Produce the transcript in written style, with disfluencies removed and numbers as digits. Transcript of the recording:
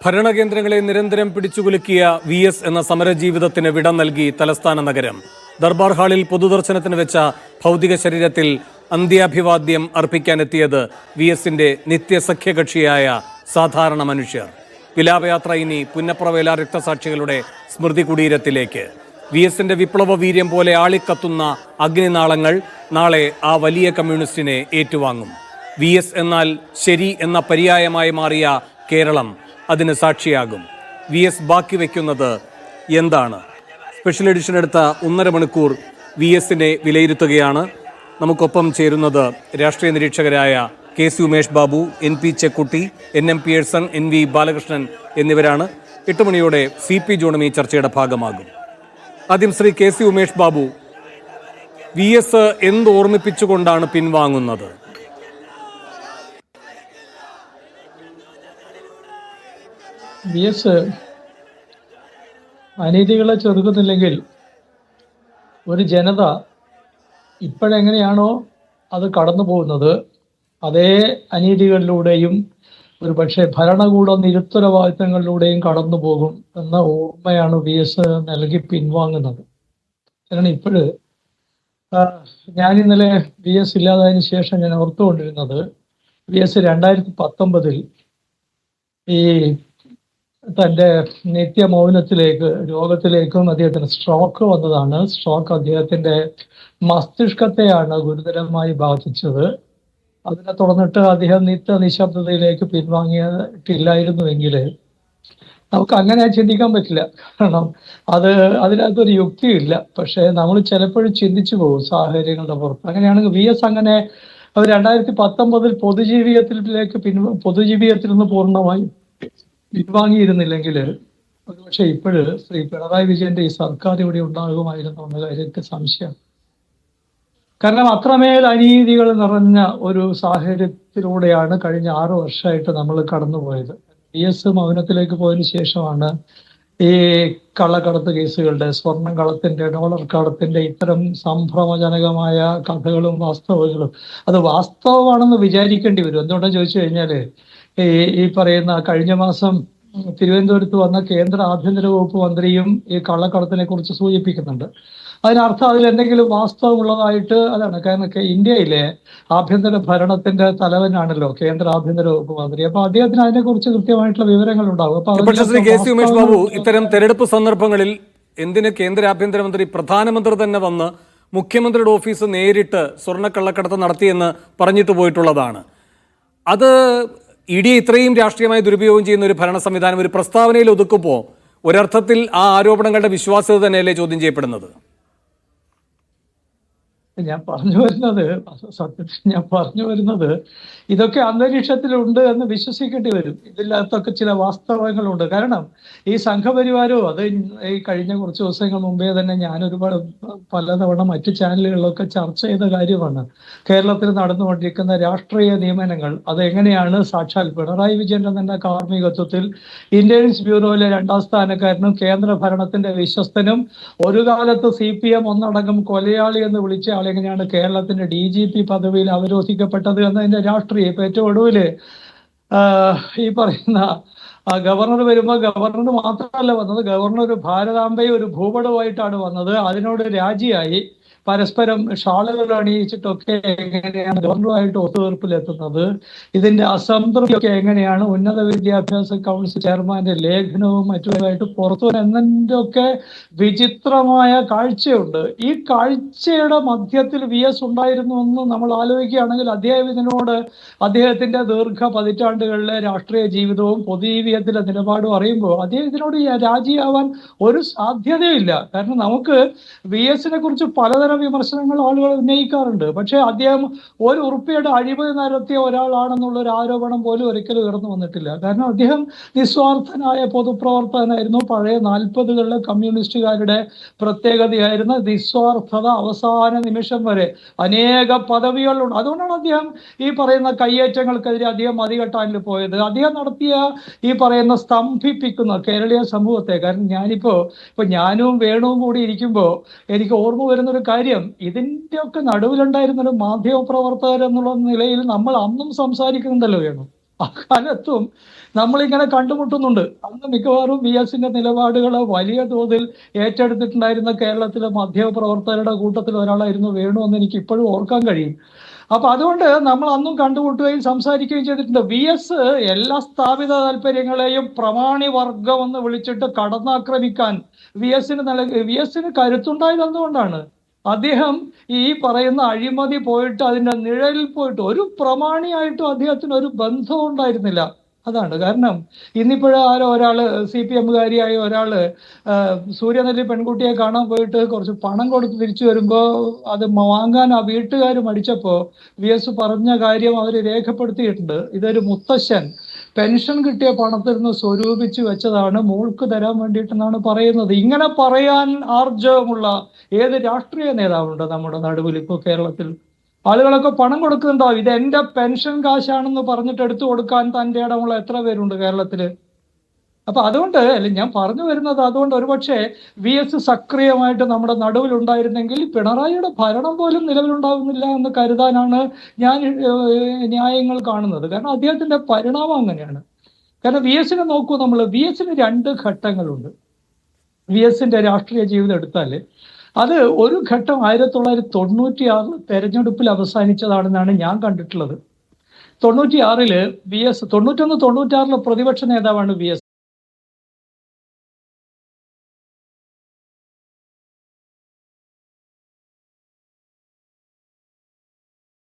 ഭരണകേന്ദ്രങ്ങളെ നിരന്തരം പിടിച്ചുകുലുക്കിയ VS എന്ന സമരജീവിതത്തിന് വിട നൽകി തലസ്ഥാന നഗരം. ദർബാർ ഹാളിൽ പൊതുദർശനത്തിന് വെച്ച ഭൗതിക ശരീരത്തിൽ അന്ത്യാഭിവാദ്യം അർപ്പിക്കാനെത്തിയത് VSന്റെ നിത്യസഖ്യകക്ഷിയായ സാധാരണ മനുഷ്യർ. വിലാപയാത്ര ഇനി പുന്നപ്രവേല രക്തസാക്ഷികളുടെ സ്മൃതി കുടീരത്തിലേക്ക്. VSന്റെ വിപ്ലവ വീര്യം പോലെ ആളിക്കത്തുന്ന അഗ്നിനാളങ്ങൾ നാളെ ആ വലിയ കമ്മ്യൂണിസ്റ്റിനെ ഏറ്റുവാങ്ങും. VS എന്നാൽ ശരി എന്ന പര്യായമായി മാറിയ കേരളം അതിന് സാക്ഷിയാകും. VS ബാക്കി വയ്ക്കുന്നത് എന്താണ്? സ്പെഷ്യൽ എഡിഷൻ എടുത്ത 1.5 മണിക്കൂർ VSനെ വിലയിരുത്തുകയാണ്. നമുക്കൊപ്പം ചേരുന്നത് രാഷ്ട്രീയ നിരീക്ഷകരായ KC Umesh Babu, NP Chekkutty, NM Pearson, NV Balakrishnan എന്നിവരാണ്. 8 മണിയോടെ CP ജോണും ഈ ചർച്ചയുടെ ഭാഗമാകും. ആദ്യം ശ്രീ KC ഉമേഷ് ബാബു, VS എന്ത് ഓർമ്മിപ്പിച്ചുകൊണ്ടാണ് പിൻവാങ്ങുന്നത്? VS അനീതികളെ ചെറുക്കുന്നില്ലെങ്കിൽ ഒരു ജനത ഇപ്പോഴെങ്ങനെയാണോ അത് കടന്നു പോകുന്നത് അതേ അനീതികളിലൂടെയും ഒരു പക്ഷേ ഭരണകൂട നിരുത്തരവാദിത്തങ്ങളിലൂടെയും കടന്നു പോകും എന്ന ഓർമ്മയാണ് VS നൽകി പിൻവാങ്ങുന്നത്. കാരണം ഇപ്പോഴ് ഞാൻ ഇന്നലെ VS ഇല്ലാതായതിനു ശേഷം ഞാൻ ഓർത്തുകൊണ്ടിരുന്നത് VS 2019 ഈ തൻ്റെ നിത്യമൗനത്തിലേക്ക് രോഗത്തിലേക്കും അദ്ദേഹത്തിന് സ്ട്രോക്ക് വന്നതാണ്. സ്ട്രോക്ക് അദ്ദേഹത്തിൻ്റെ മസ്തിഷ്കത്തെയാണ് ഗുരുതരമായി ബാധിച്ചത്. അതിനെ തുടർന്നിട്ട് അദ്ദേഹം നിശബ്ദതയിലേക്ക് പിൻവാങ്ങിയിട്ടില്ലായിരുന്നുവെങ്കിൽ നമുക്ക് അങ്ങനെ ചിന്തിക്കാൻ പറ്റില്ല. കാരണം അതിനകത്തൊരു യുക്തിയില്ല. പക്ഷേ നമ്മൾ ചിലപ്പോഴും ചിന്തിച്ചു പോകും സാഹചര്യങ്ങളുടെ പുറത്ത്. അങ്ങനെയാണെങ്കിൽ VS അങ്ങനെ 2019 പൊതുജീവിതത്തിൽ നിന്ന് പൂർണ്ണമായും പിൻവാങ്ങിയിരുന്നില്ലെങ്കിൽ ഒരുപക്ഷെ ഇപ്പോഴ് ശ്രീ പിണറായി വിജയന്റെ ഈ സർക്കാർ ഇവിടെ ഉണ്ടാകുമായിരുന്നു എന്ന കാര്യത്തിൽ സംശയം. കാരണം അത്രമേൽ അനീതികൾ നിറഞ്ഞ ഒരു സാഹചര്യത്തിലൂടെയാണ് കഴിഞ്ഞ 6 വർഷമായിട്ട് നമ്മൾ കടന്നുപോയത്. VS മൗനത്തിലേക്ക് പോയതിനു ശേഷമാണ് ഈ കള്ളക്കടത്ത് കേസുകളുടെ, സ്വർണം കളത്തിന്റെ, ഡോളർ കടത്തിന്റെ ഇത്തരം സംഭ്രമജനകമായ കഥകളും വാസ്തവങ്ങളും, അത് വാസ്തവമാണെന്ന് വിചാരിക്കേണ്ടി വരും. എന്തുകൊണ്ടെന്ന് ചോദിച്ചു കഴിഞ്ഞാല് ഈ പറയുന്ന കഴിഞ്ഞ മാസം തിരുവനന്തപുരത്ത് വന്ന കേന്ദ്ര ആഭ്യന്തര വകുപ്പ് മന്ത്രിയും ഈ കള്ളക്കടത്തിനെ കുറിച്ച് സൂചിപ്പിക്കുന്നുണ്ട്. അതിനർത്ഥം അതിൽ എന്തെങ്കിലും വാസ്തവമുള്ളതായിട്ട് അതാണ്. കാരണം ഇന്ത്യയിലെ ആഭ്യന്തര ഭരണത്തിന്റെ തലവനാണല്ലോ കേന്ദ്ര ആഭ്യന്തര വകുപ്പ് മന്ത്രി. അപ്പൊ അദ്ദേഹത്തിന് അതിനെക്കുറിച്ച് കൃത്യമായിട്ടുള്ള വിവരങ്ങൾ ഉണ്ടാവും. അപ്പൊ ഇത്തരം തെരഞ്ഞെടുപ്പ് സന്ദർഭങ്ങളിൽ എന്തിന് കേന്ദ്ര ആഭ്യന്തരമന്ത്രി പ്രധാനമന്ത്രി തന്നെ വന്ന് മുഖ്യമന്ത്രിയുടെ ഓഫീസ് നേരിട്ട് സ്വർണ്ണക്കള്ളക്കടത്ത് നടത്തിയെന്ന് പറഞ്ഞിട്ട് പോയിട്ടുള്ളതാണ്. അത് ED ഇത്രയും രാഷ്ട്രീയമായി ദുരുപയോഗം ചെയ്യുന്ന ഒരു ഭരണ സംവിധാനം ഒരു പ്രസ്താവനയിൽ ഒതുക്കുമ്പോൾ ഒരർത്ഥത്തിൽ ആ ആരോപണങ്ങളുടെ വിശ്വാസ്യത തന്നെയല്ലേ ചോദ്യം ചെയ്യപ്പെടുന്നത്? ഞാൻ പറഞ്ഞു വരുന്നത് ഇതൊക്കെ അന്തരീക്ഷത്തിലുണ്ട് എന്ന് വിശ്വസിക്കേണ്ടി വരും. ഇതിനകത്തൊക്കെ ചില വാസ്തവങ്ങളുണ്ട്. കാരണം ഈ സംഘപരിവാരവും അത് ഈ കഴിഞ്ഞ കുറച്ച് ദിവസങ്ങൾ മുമ്പേ തന്നെ ഞാൻ പലതവണ മറ്റു ചാനലുകളിലൊക്കെ ചർച്ച ചെയ്ത കാര്യമാണ്. കേരളത്തിൽ നടന്നുകൊണ്ടിരിക്കുന്ന രാഷ്ട്രീയ നിയമനങ്ങൾ അതെങ്ങനെയാണ് സാക്ഷാൽ പിണറായി വിജയന്റെ തന്നെ കാർമ്മികത്വത്തിൽ ഇന്റലിജൻസ് ബ്യൂറോയിലെ 2ാം സ്ഥാനക്കാരനും കേന്ദ്ര ഭരണത്തിന്റെ വിശ്വസ്തനും ഒരു കാലത്ത് CPM ഒന്നടങ്കം കൊലയാളി എന്ന് വിളിച്ച എങ്ങനെയാണ് കേരളത്തിന്റെ DGP പദവിയിൽ അവരോധിക്കപ്പെട്ടത് എന്നതിന്റെ രാഷ്ട്രീയം. ഇപ്പൊ ഏറ്റവും ഒടുവില് ഈ പറയുന്ന ഗവർണർ വരുമ്പോൾ ഗവർണർ മാത്രമല്ല വന്നത്, ഗവർണർ ഒരു ഭാരതാംബയും ഒരു ഭൂപടവുമായിട്ടാണ് വന്നത്. അതിനോട് രാജിയായി പരസ്പരം ഷാളുകൾ അണിയിച്ചിട്ടൊക്കെ എങ്ങനെയാണ് ഗവർണറുമായിട്ട് ഒത്തുതീർപ്പിലെത്തുന്നത്, ഇതിന്റെ അസംതൃപ്തിയൊക്കെ എങ്ങനെയാണ് ഉന്നത വിദ്യാഭ്യാസ കൗൺസിൽ ചെയർമാന്റെ ലേഖനവും മറ്റുമായിട്ട് പുറത്തു വരുന്നതിന്റെ ഒക്കെ വിചിത്രമായ കാഴ്ചയുണ്ട്. ഈ കാഴ്ചയുടെ മധ്യത്തിൽ VS ഉണ്ടായിരുന്നു എന്ന് നമ്മൾ ആലോചിക്കുകയാണെങ്കിൽ അദ്ദേഹത്തിന്റെ പതിറ്റാണ്ടുകളിലെ രാഷ്ട്രീയ ജീവിതവും പൊതുജീവിതത്തിലെ നിലപാടും അറിയുമ്പോൾ അദ്ദേഹത്തിനോട് രാജിയാവാൻ ഒരു സാധ്യതയില്ല. കാരണം നമുക്ക് VSനെ കുറിച്ച് പലതരം വിമർശനങ്ങൾ ആളുകൾ ഉന്നയിക്കാറുണ്ട്. പക്ഷെ അദ്ദേഹം ഒരു ഉറുപ്പിയുടെ അഴിമതി നടത്തിയ ഒരാളാണെന്നുള്ള ഒരു ആരോപണം പോലും ഒരിക്കലും ഉയർന്നു വന്നിട്ടില്ല. കാരണം അദ്ദേഹം നിസ്വാർത്ഥനായ പൊതുപ്രവർത്തകനായിരുന്നു. പഴയ 40കളിലെ കമ്മ്യൂണിസ്റ്റുകാരുടെ പ്രത്യേകതയായിരുന്ന നിസ്വാർത്ഥത അവസാന നിമിഷം വരെ അനേക പദവികളുണ്ട്. അതുകൊണ്ടാണ് അദ്ദേഹം ഈ പറയുന്ന കയ്യേറ്റങ്ങൾക്കെതിരെ അദ്ദേഹം മതികെട്ടാനിൽ പോയത്. അദ്ദേഹം നടത്തിയ ഈ പറയുന്ന സ്തംഭിപ്പിക്കുന്ന കേരളീയ സമൂഹത്തെ, കാരണം ഞാനും വേണുവും കൂടി ഇരിക്കുമ്പോൾ എനിക്ക് ഓർമ്മ വരുന്നൊരു കാര്യം, ഇതിന്റെ ഒക്കെ നടുവിലുണ്ടായിരുന്ന ഒരു മാധ്യമ പ്രവർത്തകർ എന്നുള്ള നിലയിൽ നമ്മൾ അന്നും സംസാരിക്കുന്നുണ്ടല്ലോ വേണം. അക്കാലത്തും നമ്മളിങ്ങനെ കണ്ടുമുട്ടുന്നുണ്ട്. അന്ന് മിക്കവാറും വി എസിന്റെ നിലപാടുകൾ വലിയ തോതിൽ ഏറ്റെടുത്തിട്ടുണ്ടായിരുന്ന കേരളത്തിലെ മാധ്യമപ്രവർത്തകരുടെ കൂട്ടത്തിൽ ഒരാളായിരുന്നു വേണു എന്ന് എനിക്ക് ഇപ്പോഴും ഓർക്കാൻ കഴിയും. അപ്പൊ അതുകൊണ്ട് നമ്മൾ അന്നും കണ്ടുമുട്ടുകയും സംസാരിക്കുകയും ചെയ്തിട്ടുണ്ട്. വി എസ് എല്ലാ സ്ഥാപിത താല്പര്യങ്ങളെയും പ്രമാണി വർഗം എന്ന് വിളിച്ചിട്ട് കടന്നാക്രമിക്കാൻ വി എസിന് കരുത്തുണ്ടായത് എന്തുകൊണ്ടാണ്? അദ്ദേഹം ഈ പറയുന്ന അഴിമതി പോയിട്ട് അതിന്റെ നിഴലിൽ പോയിട്ട് ഒരു പ്രമാണിയായിട്ടും അദ്ദേഹത്തിന് ഒരു ബന്ധവും ഉണ്ടായിരുന്നില്ല. അതാണ് കാരണം. ഇന്നിപ്പോഴും ആരോ ഒരാള് CPM-കാരിയായ ഒരാള് സൂര്യനെല്ലി പെൺകുട്ടിയെ കാണാൻ പോയിട്ട് കുറച്ച് പണം കൊടുത്ത് തിരിച്ചു വരുമ്പോ അത് വാങ്ങാൻ ആ വീട്ടുകാർ മടിച്ചപ്പോ വി എസ് പറഞ്ഞ കാര്യം അവർ രേഖപ്പെടുത്തിയിട്ടുണ്ട്. ഇതൊരു മുത്തശ്ശൻ പെൻഷൻ കിട്ടിയ പണത്തിൽ നിന്ന് സ്വരൂപിച്ച് വെച്ചതാണ് മോൾക്ക് തരാൻ വേണ്ടിയിട്ടെന്നാണ് പറയുന്നത്. ഇങ്ങനെ പറയാൻ ആർജവമുള്ള ഏത് രാഷ്ട്രീയ നേതാവുണ്ട് നമ്മുടെ നടുവിൽ ഇപ്പോൾ കേരളത്തിൽ? ആളുകളൊക്കെ പണം കൊടുക്കുന്നുണ്ടാവും. ഇത് എന്റെ പെൻഷൻ കാശാണെന്ന് പറഞ്ഞിട്ട് എടുത്തു കൊടുക്കാൻ തന്റെ ഇടമുള്ള എത്ര പേരുണ്ട് കേരളത്തില്? അപ്പൊ അതുകൊണ്ട് അല്ലെ ഞാൻ പറഞ്ഞു വരുന്നത്, അതുകൊണ്ട് ഒരുപക്ഷെ വി എസ് സക്രിയമായിട്ട് നമ്മുടെ നടുവിൽ ഉണ്ടായിരുന്നെങ്കിൽ പിണറായിയുടെ ഭരണം പോലും നിലവിലുണ്ടാകുന്നില്ല എന്ന് കരുതാനാണ് ഞാൻ ന്യായങ്ങൾ കാണുന്നത്. കാരണം അദ്ദേഹത്തിന്റെ പരിണാമം അങ്ങനെയാണ്. കാരണം വി എസിനെ നോക്കൂ, നമ്മൾ വി എസിന് 2 ഘട്ടങ്ങളുണ്ട്. വി എസിന്റെ രാഷ്ട്രീയ ജീവിതം എടുത്താല് അത് ഒരു ഘട്ടം 1996 തെരഞ്ഞെടുപ്പിൽ അവസാനിച്ചതാണെന്നാണ് ഞാൻ കണ്ടിട്ടുള്ളത്. 96 വി എസ് 91-96 പ്രതിപക്ഷ നേതാവാണ് വി എസ്.